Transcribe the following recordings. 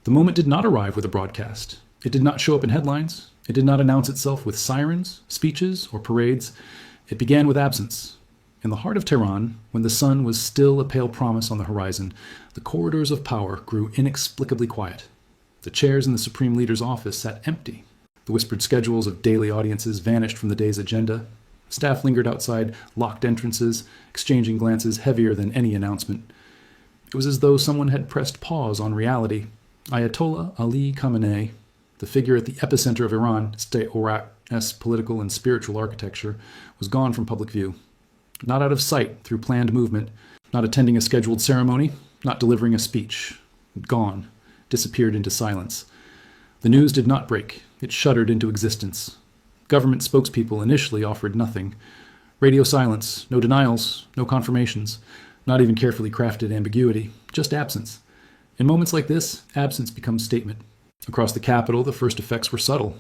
The moment did not arrive with a broadcast. It did not show up in headlines. It did not announce itself with sirens, speeches, or parades. It began with absence. In the heart of Tehran, when the sun was still a pale promise on the horizon, the corridors of power grew inexplicably quiet. The chairs in the Supreme Leader's office sat empty. The whispered schedules of daily audiences vanished from the day's agenda. Staff lingered outside locked entrances, exchanging glances heavier than any announcement. It was as though someone had pressed pause on reality. Ayatollah Ali Khamenei, the figure at the epicenter of Iran's political and spiritual architecture, was gone from public view. Not out of sight through planned movement, not attending a scheduled ceremony, not delivering a speech. Gone, disappeared into silence. The news did not break. It shuddered into existence. Government spokespeople initially offered nothing. Radio silence, no denials, no confirmations, not even carefully crafted ambiguity, just absence. In moments like this, absence becomes statement. Across the capital, the first effects were subtle.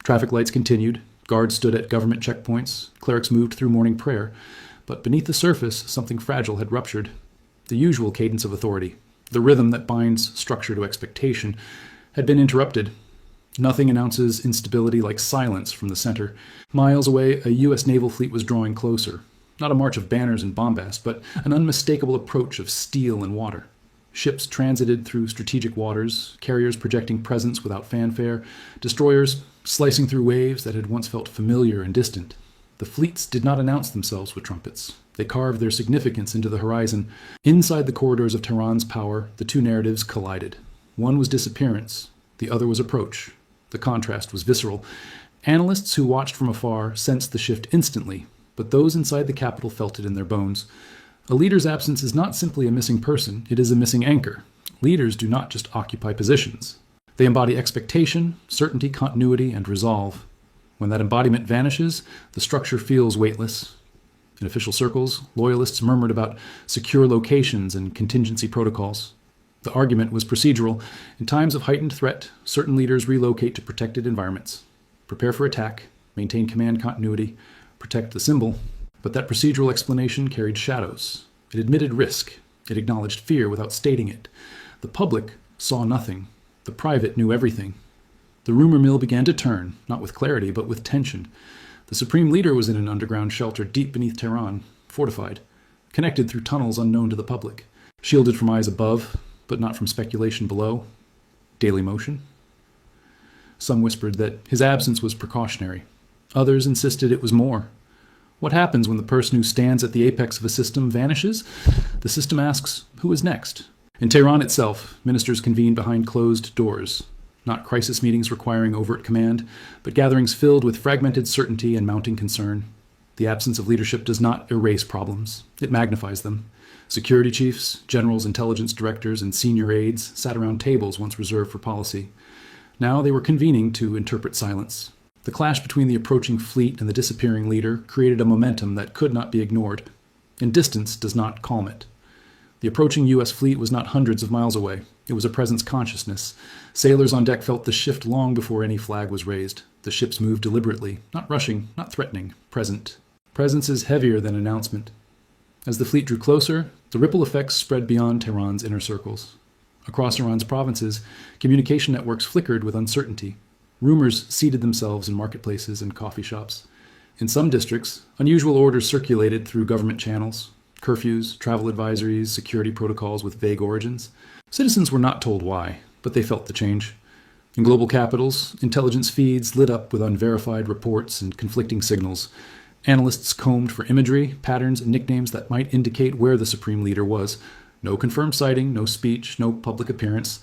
Traffic lights continued, guards stood at government checkpoints, clerics moved through morning prayer. But beneath the surface, something fragile had ruptured. The usual cadence of authority, the rhythm that binds structure to expectation, had been interrupted. Nothing announces instability like silence from the center. Miles away, a U.S. naval fleet was drawing closer. Not a march of banners and bombast, but an unmistakable approach of steel and water. Ships transited through strategic waters, carriers projecting presence without fanfare, destroyers slicing through waves that had once felt familiar and distant. The fleets did not announce themselves with trumpets. They carved their significance into the horizon. Inside the corridors of Tehran's power, the two narratives collided. One was disappearance, the other was approach. The contrast was visceral. Analysts who watched from afar sensed the shift instantly, but those inside the capital felt it in their bones. A leader's absence is not simply a missing person, it is a missing anchor. Leaders do not just occupy positions. They embody expectation, certainty, continuity, and resolve. When that embodiment vanishes, the structure feels weightless. In official circles, loyalists murmured about secure locations and contingency protocols. The argument was procedural. In times of heightened threat, certain leaders relocate to protected environments. Prepare for attack, maintain command continuity, protect the symbol. But that procedural explanation carried shadows. It admitted risk. It acknowledged fear without stating it. The public saw nothing. The private knew everything. The rumor mill began to turn, not with clarity, but with tension. The Supreme Leader was in an underground shelter deep beneath Tehran, fortified, connected through tunnels unknown to the public, shielded from eyes above, but not from speculation below. Daily motion. Some whispered that his absence was precautionary. Others insisted it was more. What happens when the person who stands at the apex of a system vanishes? The system asks, who is next? In Tehran itself, ministers convene behind closed doors. Not crisis meetings requiring overt command, but gatherings filled with fragmented certainty and mounting concern. The absence of leadership does not erase problems. It magnifies them. Security chiefs, generals, intelligence directors, and senior aides sat around tables once reserved for policy. Now they were convening to interpret silence. The clash between the approaching fleet and the disappearing leader created a momentum that could not be ignored. And distance does not calm it. The approaching U.S. fleet was not hundreds of miles away. It was a presence consciousness. Sailors on deck felt the shift long before any flag was raised. The ships moved deliberately, not rushing, not threatening, present. Presence is heavier than announcement. As the fleet drew closer, the ripple effects spread beyond Tehran's inner circles. Across Iran's provinces, communication networks flickered with uncertainty. Rumors seeded themselves in marketplaces and coffee shops. In some districts, unusual orders circulated through government channels. Curfews, travel advisories, security protocols with vague origins. Citizens were not told why, but they felt the change. In global capitals, intelligence feeds lit up with unverified reports and conflicting signals. Analysts combed for imagery, patterns, and nicknames that might indicate where the Supreme Leader was. No confirmed sighting, no speech, no public appearance.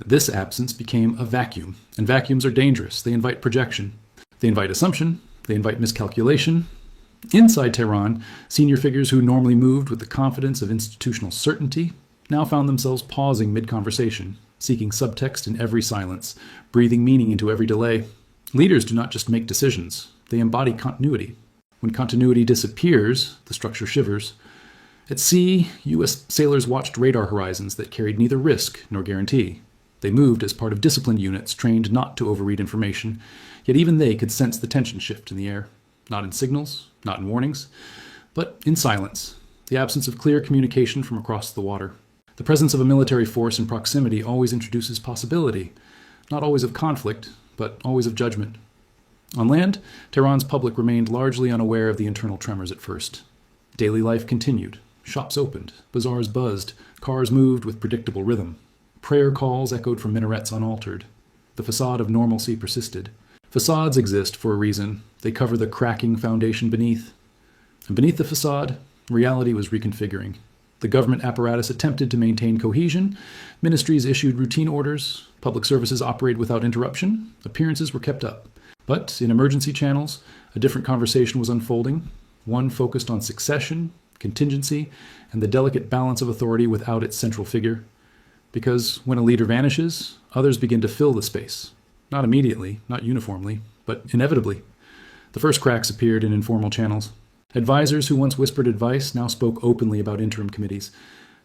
This absence became a vacuum, and vacuums are dangerous. They invite projection. They invite assumption. They invite miscalculation. Inside Tehran, senior figures who normally moved with the confidence of institutional certainty now found themselves pausing mid-conversation, seeking subtext in every silence, breathing meaning into every delay. Leaders do not just make decisions. They embody continuity. When continuity disappears, the structure shivers. At sea, U.S. sailors watched radar horizons that carried neither risk nor guarantee. They moved as part of disciplined units trained not to overread information, yet even they could sense the tension shift in the air. Not in signals, not in warnings, but in silence, the absence of clear communication from across the water. The presence of a military force in proximity always introduces possibility, not always of conflict, but always of judgment. On land, Tehran's public remained largely unaware of the internal tremors at first. Daily life continued. Shops opened, bazaars buzzed, cars moved with predictable rhythm. Prayer calls echoed from minarets unaltered. The facade of normalcy persisted. Facades exist for a reason. They cover the cracking foundation beneath. And beneath the facade, reality was reconfiguring. The government apparatus attempted to maintain cohesion. Ministries issued routine orders. Public services operated without interruption. Appearances were kept up. But in emergency channels, a different conversation was unfolding, one focused on succession, contingency, and the delicate balance of authority without its central figure. Because when a leader vanishes, others begin to fill the space. Not immediately, not uniformly, but inevitably. The first cracks appeared in informal channels. Advisors who once whispered advice now spoke openly about interim committees.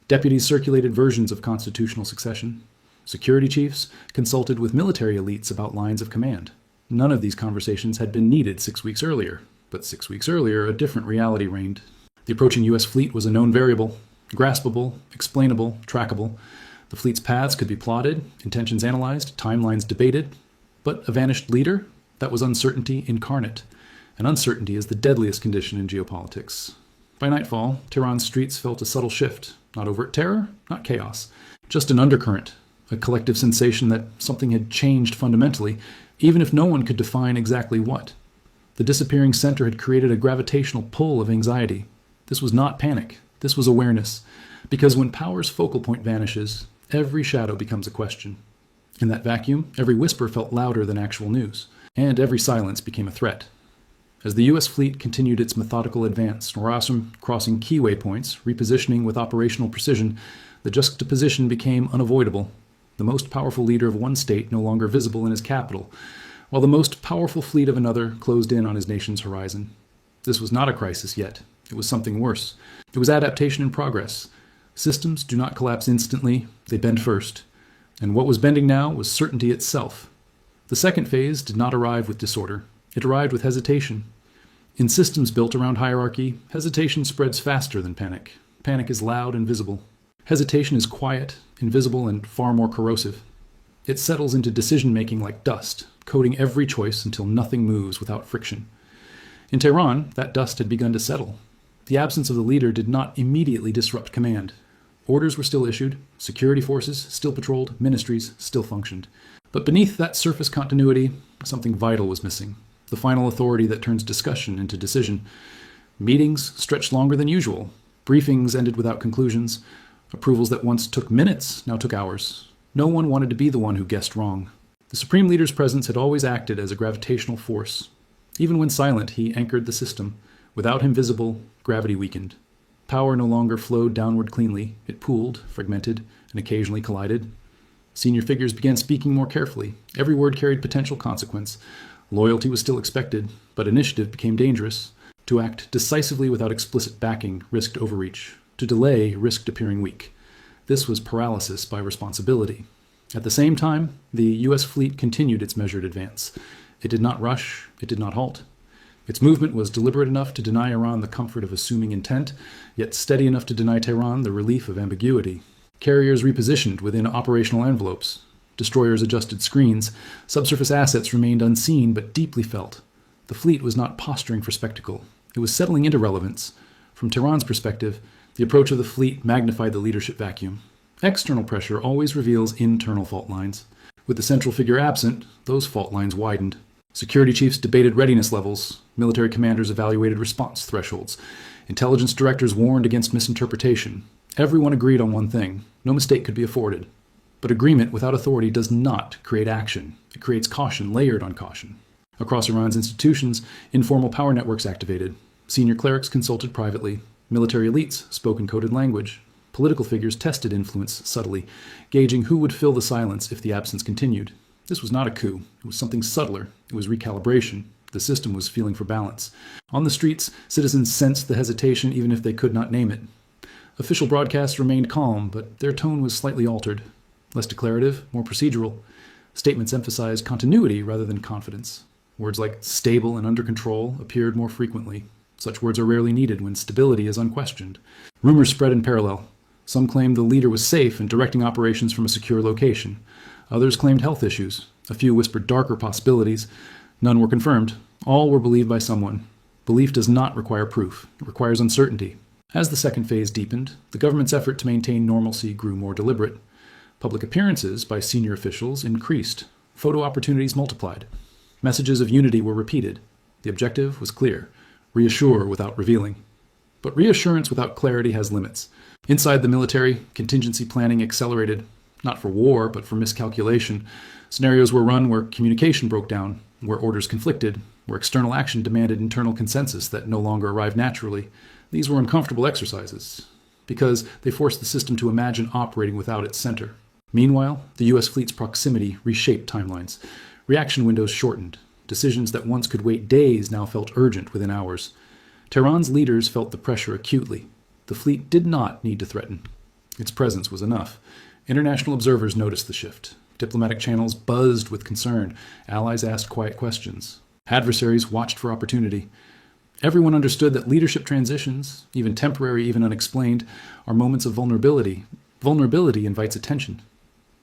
Deputies circulated versions of constitutional succession. Security chiefs consulted with military elites about lines of command. None of these conversations had been needed 6 weeks earlier, but 6 weeks earlier, a different reality reigned. The approaching U.S. fleet was a known variable, graspable, explainable, trackable. The fleet's paths could be plotted, intentions analyzed, timelines debated. But a vanished leader? That was uncertainty incarnate. And uncertainty is the deadliest condition in geopolitics. By nightfall, Tehran's streets felt a subtle shift. Not overt terror, not chaos. Just an undercurrent, a collective sensation that something had changed fundamentally, even if no one could define exactly what. The disappearing center had created a gravitational pull of anxiety. This was not panic. This was awareness. Because when power's focal point vanishes, every shadow becomes a question. In that vacuum, every whisper felt louder than actual news, and every silence became a threat. As the U.S. fleet continued its methodical advance, Norasm crossing key waypoints, repositioning with operational precision, the juxtaposition became unavoidable. The most powerful leader of one state no longer visible in his capital, while the most powerful fleet of another closed in on his nation's horizon. This was not a crisis yet. It was something worse. It was adaptation in progress. Systems do not collapse instantly, they bend first. And what was bending now was certainty itself. The second phase did not arrive with disorder. It arrived with hesitation. In systems built around hierarchy, hesitation spreads faster than panic. Panic is loud and visible. Hesitation is quiet, invisible, and far more corrosive. It settles into decision-making like dust, coating every choice until nothing moves without friction. In Tehran, that dust had begun to settle. The absence of the leader did not immediately disrupt command. Orders were still issued, security forces still patrolled, ministries still functioned. But beneath that surface continuity, something vital was missing. The final authority that turns discussion into decision. Meetings stretched longer than usual. Briefings ended without conclusions. Approvals that once took minutes now took hours. No one wanted to be the one who guessed wrong. The supreme leader's presence had always acted as a gravitational force. Even when silent, he anchored the system. Without him visible, gravity weakened. Power no longer flowed downward cleanly. It pooled, fragmented, and occasionally collided. Senior figures began speaking more carefully. Every word carried potential consequence. Loyalty was still expected, but initiative became dangerous. To act decisively without explicit backing risked overreach. To delay risked appearing weak. This was paralysis by responsibility. At the same time, the U.S. fleet continued its measured advance. It did not rush. It did not halt. Its movement was deliberate enough to deny Iran the comfort of assuming intent, yet steady enough to deny Tehran the relief of ambiguity. Carriers repositioned within operational envelopes. Destroyers adjusted screens. Subsurface assets remained unseen but deeply felt. The fleet was not posturing for spectacle. It was settling into relevance. From Tehran's perspective, the approach of the fleet magnified the leadership vacuum. External pressure always reveals internal fault lines. With the central figure absent, those fault lines widened. Security chiefs debated readiness levels. Military commanders evaluated response thresholds. Intelligence directors warned against misinterpretation. Everyone agreed on one thing. No mistake could be afforded. But agreement without authority does not create action. It creates caution layered on caution. Across Iran's institutions, informal power networks activated. Senior clerics consulted privately. Military elites spoke in coded language. Political figures tested influence subtly, gauging who would fill the silence if the absence continued. This was not a coup. It was something subtler. It was recalibration. The system was feeling for balance. On the streets, citizens sensed the hesitation even if they could not name it. Official broadcasts remained calm, but their tone was slightly altered. Less declarative, more procedural. Statements emphasized continuity rather than confidence. Words like stable and under control appeared more frequently. Such words are rarely needed when stability is unquestioned. Rumors spread in parallel. Some claimed the leader was safe and directing operations from a secure location. Others claimed health issues. A few whispered darker possibilities. None were confirmed. All were believed by someone. Belief does not require proof. It requires uncertainty. As the second phase deepened, the government's effort to maintain normalcy grew more deliberate. Public appearances by senior officials increased. Photo opportunities multiplied. Messages of unity were repeated. The objective was clear: reassure without revealing. But reassurance without clarity has limits. Inside the military, contingency planning accelerated, not for war, but for miscalculation. Scenarios were run where communication broke down, where orders conflicted, where external action demanded internal consensus that no longer arrived naturally. These were uncomfortable exercises, because they forced the system to imagine operating without its center. Meanwhile, the U.S. fleet's proximity reshaped timelines. Reaction windows shortened. Decisions that once could wait days now felt urgent within hours. Tehran's leaders felt the pressure acutely. The fleet did not need to threaten. Its presence was enough. International observers noticed the shift. Diplomatic channels buzzed with concern. Allies asked quiet questions. Adversaries watched for opportunity. Everyone understood that leadership transitions, even temporary, even unexplained, are moments of vulnerability. Vulnerability invites attention.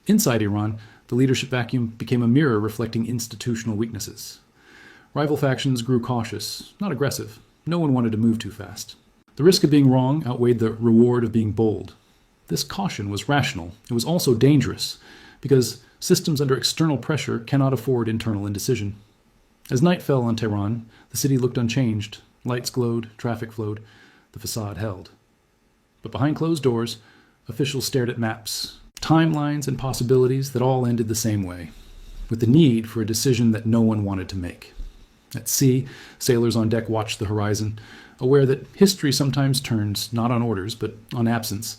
Inside Iran, the leadership vacuum became a mirror reflecting institutional weaknesses. Rival factions grew cautious, not aggressive. No one wanted to move too fast. The risk of being wrong outweighed the reward of being bold. This caution was rational. It was also dangerous, because systems under external pressure cannot afford internal indecision. As night fell on Tehran, the city looked unchanged. Lights glowed, traffic flowed, the facade held. But behind closed doors, officials stared at maps, timelines, and possibilities that all ended the same way, with the need for a decision that no one wanted to make. At sea, sailors on deck watched the horizon, aware that history sometimes turns not on orders, but on absence.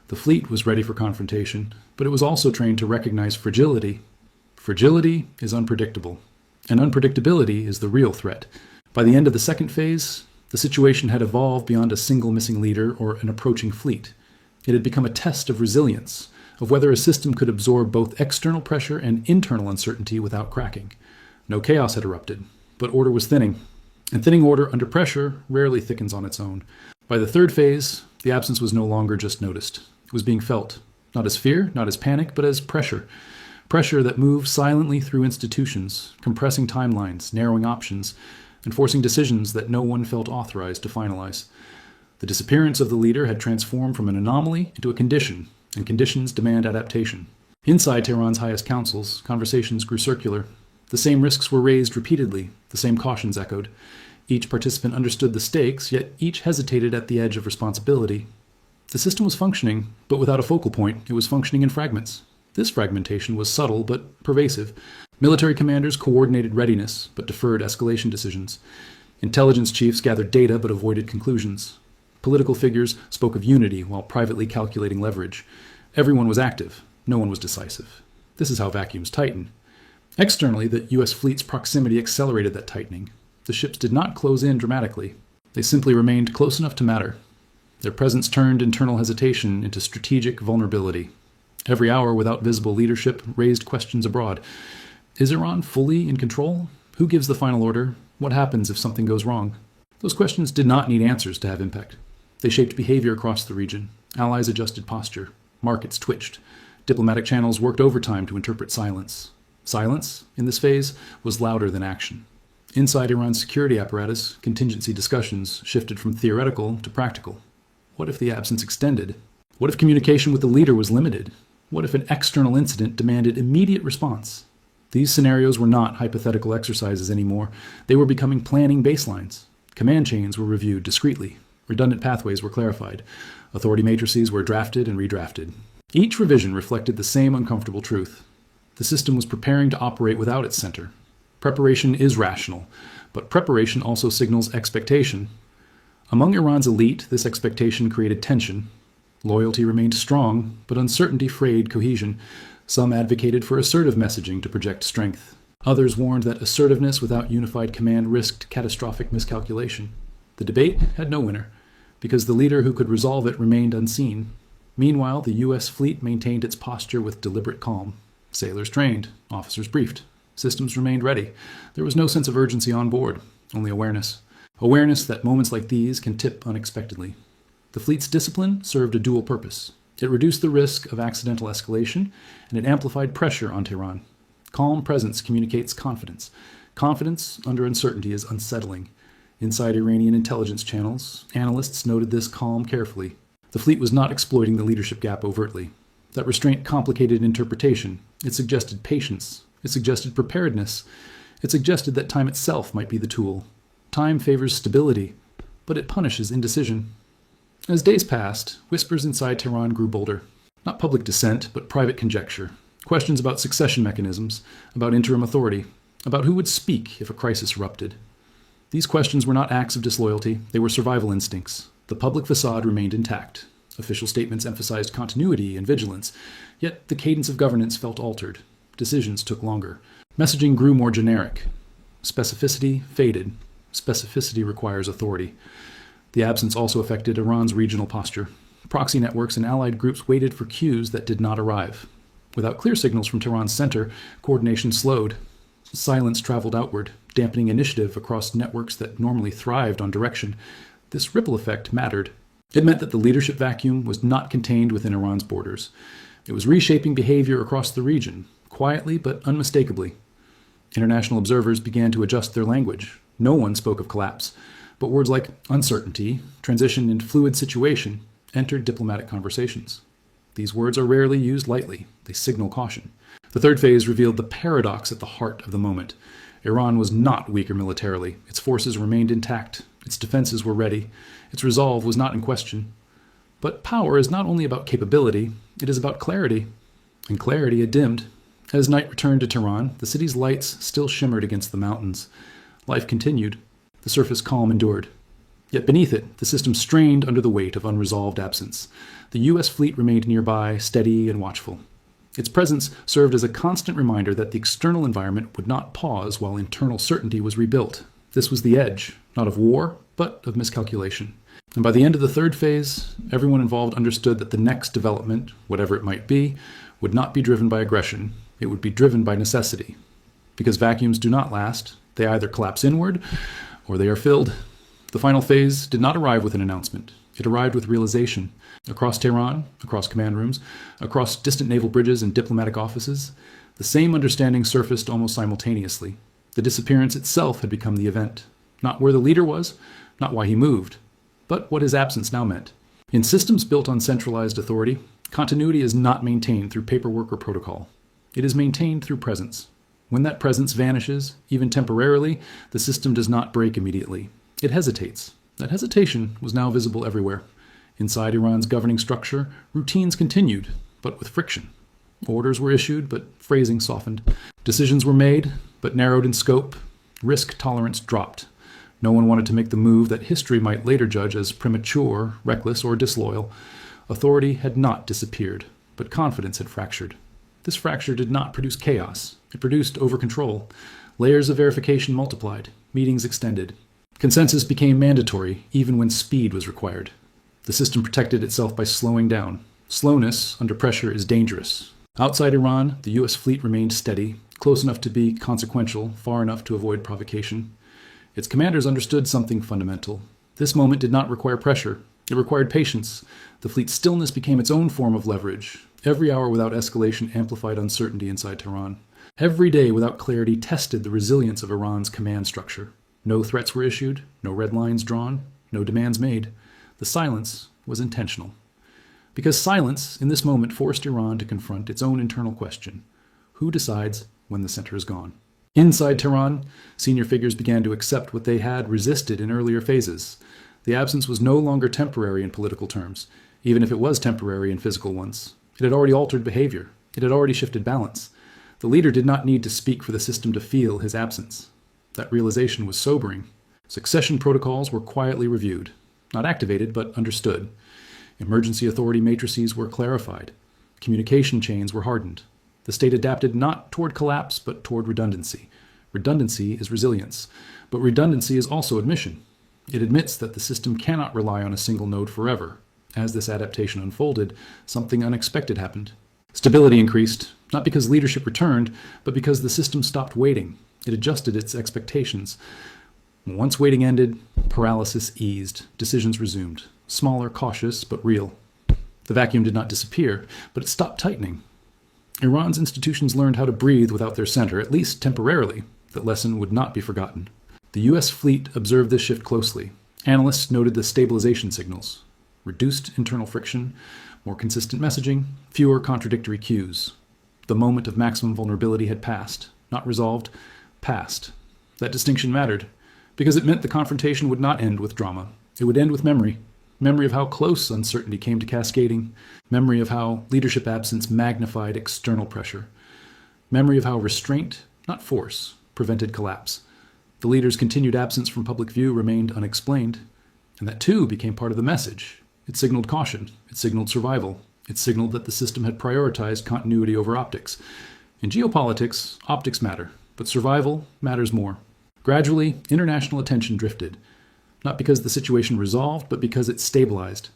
The fleet was ready for confrontation, but it was also trained to recognize fragility. Fragility is unpredictable, and unpredictability is the real threat. By the end of the second phase, the situation had evolved beyond a single missing leader or an approaching fleet. It had become a test of resilience, of whether a system could absorb both external pressure and internal uncertainty without cracking. No chaos had erupted, but order was thinning. And thinning order under pressure rarely thickens on its own. By the third phase, the absence was no longer just noticed. It was being felt, not as fear, not as panic, but as pressure. Pressure that moved silently through institutions, compressing timelines, narrowing options, and forcing decisions that no one felt authorized to finalize. The disappearance of the leader had transformed from an anomaly into a condition, and conditions demand adaptation. Inside Tehran's highest councils, conversations grew circular. The same risks were raised repeatedly, the same cautions echoed. Each participant understood the stakes, yet each hesitated at the edge of responsibility. The system was functioning, but without a focal point. It was functioning in fragments. This fragmentation was subtle but pervasive. Military commanders coordinated readiness, but deferred escalation decisions. Intelligence chiefs gathered data but avoided conclusions. Political figures spoke of unity while privately calculating leverage. Everyone was active. No one was decisive. This is how vacuums tighten. Externally, the U.S. fleet's proximity accelerated that tightening. The ships did not close in dramatically. They simply remained close enough to matter. Their presence turned internal hesitation into strategic vulnerability. Every hour without visible leadership raised questions abroad. Is Iran fully in control? Who gives the final order? What happens if something goes wrong? Those questions did not need answers to have impact. They shaped behavior across the region. Allies adjusted posture. Markets twitched. Diplomatic channels worked overtime to interpret silence. Silence, in this phase, was louder than action. Inside Iran's security apparatus, contingency discussions shifted from theoretical to practical. What if the absence extended? What if communication with the leader was limited? What if an external incident demanded immediate response? These scenarios were not hypothetical exercises anymore. They were becoming planning baselines. Command chains were reviewed discreetly. Redundant pathways were clarified. Authority matrices were drafted and redrafted. Each revision reflected the same uncomfortable truth. The system was preparing to operate without its center. Preparation is rational, but preparation also signals expectation. Among Iran's elite, this expectation created tension. Loyalty remained strong, but uncertainty frayed cohesion. Some advocated for assertive messaging to project strength. Others warned that assertiveness without unified command risked catastrophic miscalculation. The debate had no winner, because the leader who could resolve it remained unseen. Meanwhile, the U.S. fleet maintained its posture with deliberate calm. Sailors trained, officers briefed, systems remained ready. There was no sense of urgency on board, only awareness. Awareness that moments like these can tip unexpectedly. The fleet's discipline served a dual purpose. It reduced the risk of accidental escalation, and it amplified pressure on Tehran. Calm presence communicates confidence. Confidence under uncertainty is unsettling. Inside Iranian intelligence channels, analysts noted this calm carefully. The fleet was not exploiting the leadership gap overtly. That restraint complicated interpretation. It suggested patience. It suggested preparedness. It suggested that time itself might be the tool. Time favors stability, but it punishes indecision. As days passed, whispers inside Tehran grew bolder. Not public dissent, but private conjecture. Questions about succession mechanisms, about interim authority, about who would speak if a crisis erupted. These questions were not acts of disloyalty, they were survival instincts. The public facade remained intact. Official statements emphasized continuity and vigilance, yet the cadence of governance felt altered. Decisions took longer. Messaging grew more generic. Specificity faded. Specificity requires authority. The absence also affected Iran's regional posture. Proxy networks and allied groups waited for cues that did not arrive. Without clear signals from Tehran's center, coordination slowed. Silence traveled outward, dampening initiative across networks that normally thrived on direction. This ripple effect mattered. It meant that the leadership vacuum was not contained within Iran's borders. It was reshaping behavior across the region, quietly but unmistakably. International observers began to adjust their language. No one spoke of collapse, but words like uncertainty, transition, and fluid situation entered diplomatic conversations. These words are rarely used lightly. They signal caution. The third phase revealed the paradox at the heart of the moment. Iran was not weaker militarily. Its forces remained intact. Its defenses were ready. Its resolve was not in question. But power is not only about capability, it is about clarity. And clarity had dimmed. As night returned to Tehran, the city's lights still shimmered against the mountains. Life continued. The surface calm endured. Yet beneath it, the system strained under the weight of unresolved absence. The U.S. fleet remained nearby, steady and watchful. Its presence served as a constant reminder that the external environment would not pause while internal certainty was rebuilt. This was the edge, not of war, but of miscalculation. And by the end of the third phase, everyone involved understood that the next development, whatever it might be, would not be driven by aggression. It would be driven by necessity. Because vacuums do not last, they either collapse inward or they are filled. The final phase did not arrive with an announcement. It arrived with realization. Across Tehran, across command rooms, across distant naval bridges and diplomatic offices, the same understanding surfaced almost simultaneously. The disappearance itself had become the event. Not where the leader was, not why he moved, but what his absence now meant. In systems built on centralized authority, continuity is not maintained through paperwork or protocol. It is maintained through presence. When that presence vanishes, even temporarily, the system does not break immediately. It hesitates. That hesitation was now visible everywhere. Inside Iran's governing structure, routines continued, but with friction. Orders were issued, but phrasing softened. Decisions were made, but narrowed in scope. Risk tolerance dropped. No one wanted to make the move that history might later judge as premature, reckless, or disloyal. Authority had not disappeared, but confidence had fractured. This fracture did not produce chaos. It produced over-control. Layers of verification multiplied. Meetings extended. Consensus became mandatory, even when speed was required. The system protected itself by slowing down. Slowness under pressure is dangerous. Outside Iran, the U.S. fleet remained steady, close enough to be consequential, far enough to avoid provocation. Its commanders understood something fundamental. This moment did not require pressure. It required patience. The fleet's stillness became its own form of leverage. Every hour without escalation amplified uncertainty inside Tehran. Every day without clarity tested the resilience of Iran's command structure. No threats were issued, no red lines drawn, no demands made. The silence was intentional. Because silence, in this moment, forced Iran to confront its own internal question. Who decides when the center is gone? Inside Tehran, senior figures began to accept what they had resisted in earlier phases. The absence was no longer temporary in political terms, even if it was temporary in physical ones. It had already altered behavior. It had already shifted balance. The leader did not need to speak for the system to feel his absence. That realization was sobering. Succession protocols were quietly reviewed. Not activated, but understood. Emergency authority matrices were clarified. Communication chains were hardened. The state adapted not toward collapse, but toward redundancy. Redundancy is resilience, but redundancy is also admission. It admits that the system cannot rely on a single node forever. As this adaptation unfolded, something unexpected happened. Stability increased, not because leadership returned, but because the system stopped waiting. It adjusted its expectations. Once waiting ended, paralysis eased. Decisions resumed. Smaller, cautious, but real. The vacuum did not disappear, but it stopped tightening. Iran's institutions learned how to breathe without their center, at least temporarily. That lesson would not be forgotten. The U.S. fleet observed this shift closely. Analysts noted the stabilization signals: reduced internal friction, more consistent messaging, fewer contradictory cues. The moment of maximum vulnerability had passed. Not resolved, passed. That distinction mattered, because it meant the confrontation would not end with drama. It would end with memory. Memory of how close uncertainty came to cascading. Memory of how leadership absence magnified external pressure. Memory of how restraint, not force, prevented collapse. The leader's continued absence from public view remained unexplained, and that too became part of the message. It signaled caution. It signaled survival. It signaled that the system had prioritized continuity over optics. In geopolitics, optics matter, but survival matters more. Gradually, international attention drifted, not because the situation resolved, but because it stabilized.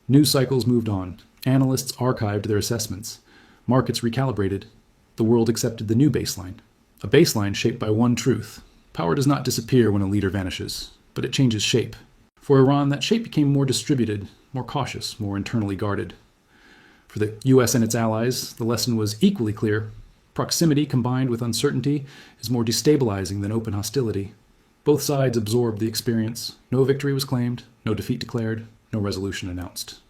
News cycles moved on. Analysts archived their assessments. Markets recalibrated. The world accepted the new baseline, a baseline shaped by one truth. Power does not disappear when a leader vanishes, but it changes shape. For Iran, that shape became more distributed, more cautious, more internally guarded. For the U.S. and its allies, the lesson was equally clear. Proximity combined with uncertainty is more destabilizing than open hostility. Both sides absorbed the experience. No victory was claimed, no defeat declared, no resolution announced.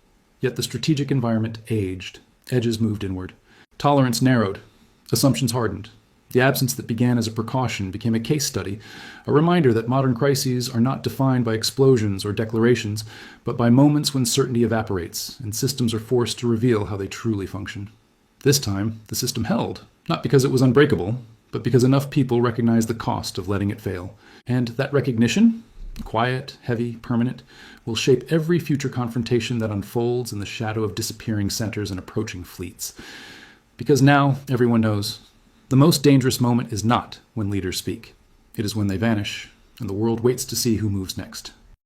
Yet the strategic environment aged. Edges moved inward. Tolerance narrowed. Assumptions hardened. The absence that began as a precaution became a case study, a reminder that modern crises are not defined by explosions or declarations, but by moments when certainty evaporates and systems are forced to reveal how they truly function. This time, the system held, not because it was unbreakable, but because enough people recognized the cost of letting it fail. And that recognition, quiet, heavy, permanent, will shape every future confrontation that unfolds in the shadow of disappearing centers and approaching fleets. Because now, everyone knows, the most dangerous moment is not when leaders speak. It is when they vanish, and the world waits to see who moves next.